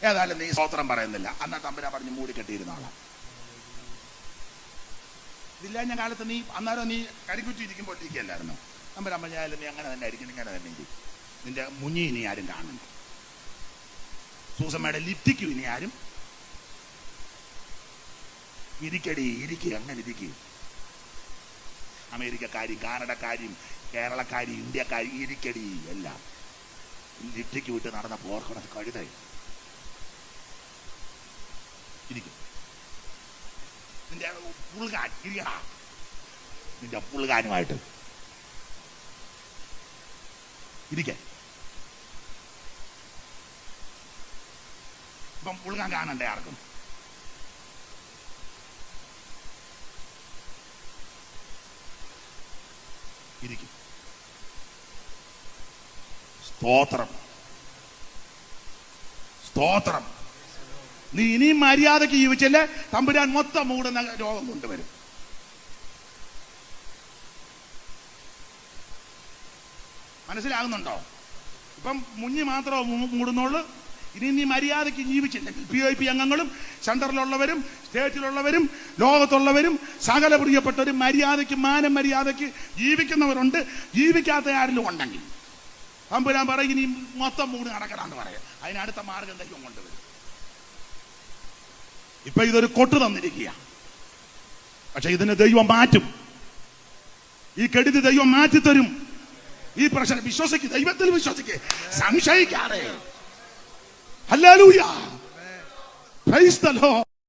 ഏതായാലും നീ സ്തോത്രം പറയുന്നില്ല. അന്നാ തമ്പുരാൻ പറഞ്ഞ് മൂടിക്കെട്ടിയിരുന്ന ആളാ. ഇതില്ലാഞ്ഞ കാലത്ത് നീ അന്നേരം നീ കരിക്കുറ്റി ഇരിക്കുമ്പോൾ ഇരിക്കുകയല്ലായിരുന്നു. തമ്പുരാൻ പറഞ്ഞാലും നീ അങ്ങനെ തന്നെ ആയിരിക്കും, ഇങ്ങനെ തന്നെ ഇരിക്കും. നിന്റെ മുഞ്ഞി ഇനി ആരും കാണണ്ട. സൂസമ്മയുടെ ലിപ്റ്റിക്കും ഇനി ആരും ഇരിക്കടി, ഇരിക്കുക, അങ്ങനെ ഇരിക്കുക. അമേരിക്കക്കാരും കാനഡക്കാരും കേരളക്കാരും ഇന്ത്യക്കാരും ഇരിക്കടി, എല്ലാം ലിപ്റ്റിക്ക് വിട്ട് നടന്ന പോർക്കണ കഴുത ഇരിക്കും. നിന്റെ പുൾകാൻ ഇരിക്കടാ, നിന്റെ പുൾകാനുമായിട്ട് ഇരിക്ക. ഇപ്പം പുൾകാൻ കാണണ്ടേ ആർക്കും? ഇരിക്കും. സ്തോത്രം, സ്തോത്രം. നീ ഇനിയും മര്യാദക്ക് ജീവിച്ചല്ലേ തമ്പുരാൻ മൊത്തം മൂടുന്ന രോഗം കൊണ്ടുവരും. മനസ്സിലാകുന്നുണ്ടോ? ഇപ്പം മുഞ്ഞി മാത്രമോ മൂടുന്നുള്ളൂ. ഇനി നീ മര്യാദയ്ക്ക് ജീവിച്ചില്ലെങ്കിൽ PIP അംഗങ്ങളും സെൻറ്ററിലുള്ളവരും സ്റ്റേറ്റിലുള്ളവരും ലോകത്തുള്ളവരും സകല പ്രിയപ്പെട്ടവരും മര്യാദയ്ക്ക് മാനം മര്യാദയ്ക്ക് ജീവിക്കുന്നവരുണ്ട്. ജീവിക്കാത്ത ആരെങ്കിലും ഉണ്ടെങ്കിൽ തമ്പുരാൻ പറയും ഇനി മൊത്തം മൂടി നടക്കണമെന്ന് പറയാം. അതിനടുത്ത മാർഗം ദൈവം കൊണ്ടുവരും. ഇപ്പൊ ഇതൊരു കൊട്ട് തന്നിരിക്കുക, പക്ഷെ ഇതിന് ദൈവം മാറ്റും. ഈ കെടുതി ദൈവം മാറ്റിത്തരും. ഈ പ്രശ്നം വിശ്വസിക്കുക, ദൈവത്തിൽ വിശ്വസിക്കുക, സംശയിക്കാതെ. Hallelujah, praise the Lord.